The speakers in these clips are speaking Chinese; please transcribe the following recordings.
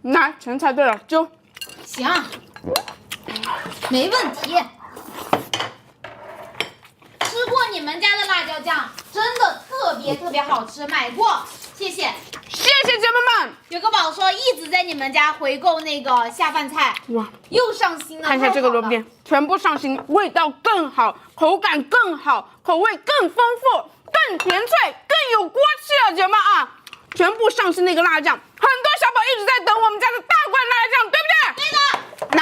来，全猜对了，就行，没问题。吃过你们家的辣椒酱，真的特别好吃，买过，谢谢。谢谢姐妹们。有个宝说一直在你们家回购那个下饭菜，哇，又上新了。看一下这个萝卜丁，全部上新，味道更好，口感更好，口味更丰富，更甜脆，更有锅气了，姐妹啊！全部上新的一个辣酱，很多小宝一直在等我们家的大罐辣椒酱，对不对？对的。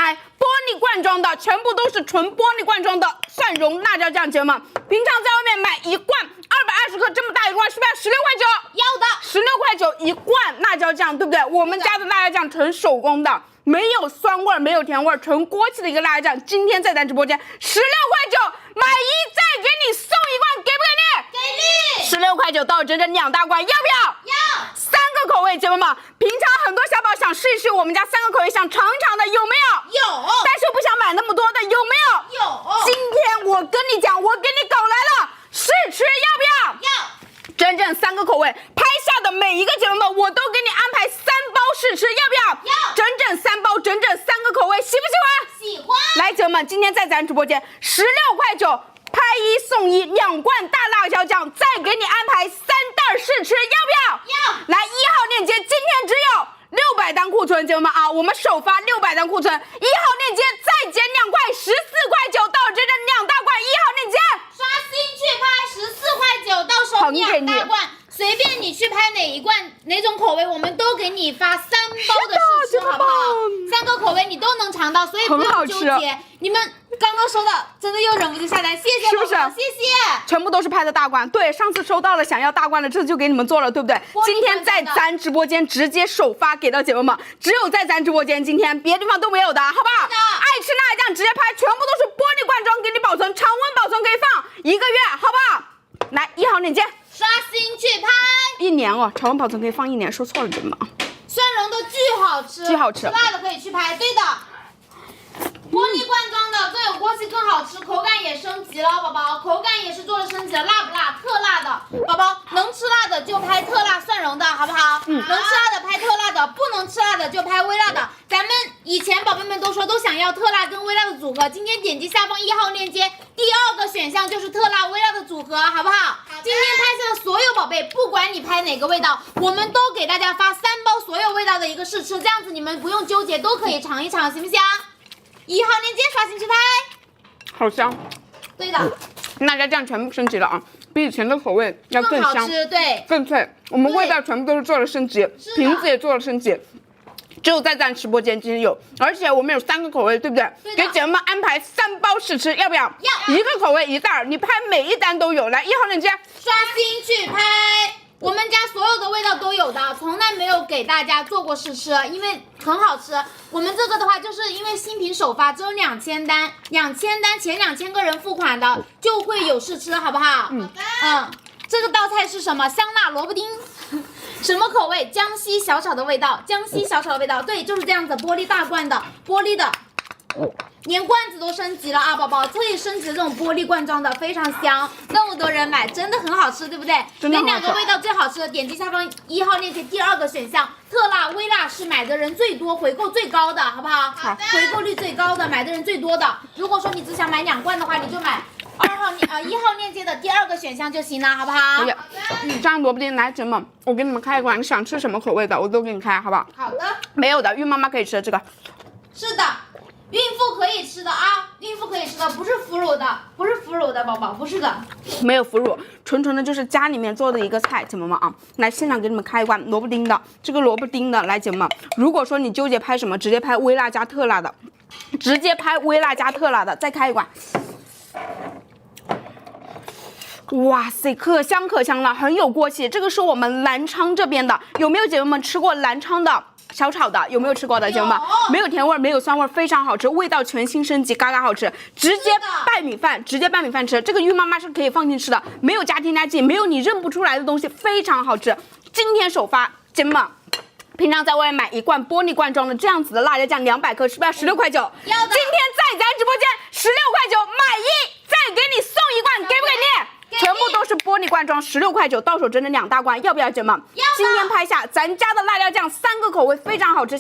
来，玻璃罐装的，全部都是纯玻璃罐装的蒜蓉辣椒酱，姐妹们，平常在外面买一罐220克这么大一罐，是不是16.9？要的，16.9一罐辣椒酱，对不对？我们家的辣椒酱纯手工的，没有酸味，没有甜味，纯锅气的一个辣椒酱。今天在咱直播间16.9买一再给你送一罐，给不给力？给力。16.9到整整2大罐，要不要？要。3个口味，姐妹们，平常很多小宝想试一试我们家3个口味，想尝尝的，有没有？有。但是不想买那么多的，有没有？有。今天我跟你讲，我给你搞来了，试吃要不要？要。整整3个口味，拍下的每一个姐妹们，我都给你安排3包试吃，要不要？要。整整3包，整整3个口味，喜不喜欢？喜欢。来，姐妹们，今天在咱直播间16.9拍一送一，2罐大辣椒酱，再给你安排3袋试吃，要不要？要。来，1号链接今天只有600单库存，姐妹们啊，我们首发600单库存，1号链接再减2块，14.9到整整2大罐，1号链接刷新去拍14.9到手2大罐，随便你去拍哪一罐哪种口味，我们都给你发3包的试吃，好不好？3个口味你都能尝到，所以不用纠结。你们刚刚收到，真的又忍不住下单，谢谢宝宝，谢谢。全部都是拍的大罐，对，上次收到了想要大罐的，这就给你们做了，对不对？今天在咱直播间直接首发给到姐妹们，只有在咱直播间，今天别的地方都没有的，好不好？爱吃辣酱直接拍，全部都是玻璃罐装，给你保存，常温保存可以放1个月，好不好？来，1号链接，刷新去拍1年哦，常温保存可以放1年，说错了，姐妹们啊。蒜蓉的巨好吃，巨好吃，吃辣的可以去拍，对的。玻璃罐装的更有锅气，更好吃，口感也升级了，宝宝，口感也是做了升级了，辣不辣？特辣的，宝宝能吃辣的就拍特辣蒜蓉的，好不好？能吃辣的拍特辣的，不能吃辣的就拍微辣的。咱们以前宝贝们都说都想要特辣跟微辣的组合，今天点击下方1号链接，第2个选项就是特辣微辣的组合，好不好？今天拍摄的所有宝贝，不管你拍哪个味道，我们都给大家发3包所有味道的一个试吃，这样子你们不用纠结，都可以尝一尝，行不行？1号链接刷新去拍，好香。对的，辣椒酱全部升级了啊，比以前的口味要更香，好吃，对，更脆。我们味道全部都是做了升级，瓶子也做了升级，只有在咱直播间今天有，而且我们有3个口味，对不对？给姐妹们安排3包试吃，要不要？要。1个口味1袋，你拍每一单都有。来，1号链接刷新去拍。我们家所有的味道都有的，从来没有给大家做过试吃，因为很好吃。我们这个的话，就是因为新品首发，只有2000单，2000单前2000个人付款的就会有试吃，好不好？这个道菜是什么？香辣萝卜丁，什么口味？江西小炒的味道，江西小炒的味道，对，就是这样子，玻璃大罐的，玻璃的。连罐子都升级了啊，宝宝，特意升级的这种玻璃罐装的，非常香，那么多人买，真的很好吃，对不对？哪2个味道最好吃的？点击下方1号链接，第2个选项，特辣、微辣是买的人最多、回购最高的，好不好？好，回购率最高的，买的人最多的。如果说你只想买2罐的话，你就买1号链接的第2个选项就行了，好不好？好的。这样萝卜丁来，姐妹们，我给你们开一罐，你想吃什么口味的，我都给你开，好不好？好的。没有的，孕妈妈可以吃的这个。是的。孕妇可以吃的啊，孕妇可以吃的，不是腐乳的，不是腐乳的宝宝，不是的，没有腐乳，纯纯的就是家里面做的一个菜，姐妹们啊，来现场给你们开一罐萝卜丁的，这个萝卜丁的，来姐妹们，如果说你纠结拍什么，直接拍微辣加特辣的，直接拍微辣加特辣的，再开一罐。哇塞，可香可香了，很有锅气。这个是我们南昌这边的，有没有姐妹们吃过南昌的小炒的？有没有吃过的姐妹们？没有甜味，没有酸味，非常好吃，味道全新升级，嘎嘎好吃，直接拌米饭，直接拌米饭吃。这个孕妈妈是可以放进吃的，没有加添加剂，没有你认不出来的东西，非常好吃。今天首发，姐妹们。平常在外面买一罐玻璃罐装的这样子的辣椒酱200克，是不是要16.9？要的。今天在咱直播间16.9买一，再给你送一罐，给不给力？全部都是玻璃罐装，16.9到手真的2大罐，要不要姐妹们？要。今天拍下咱家的辣椒酱3个口味非常好吃。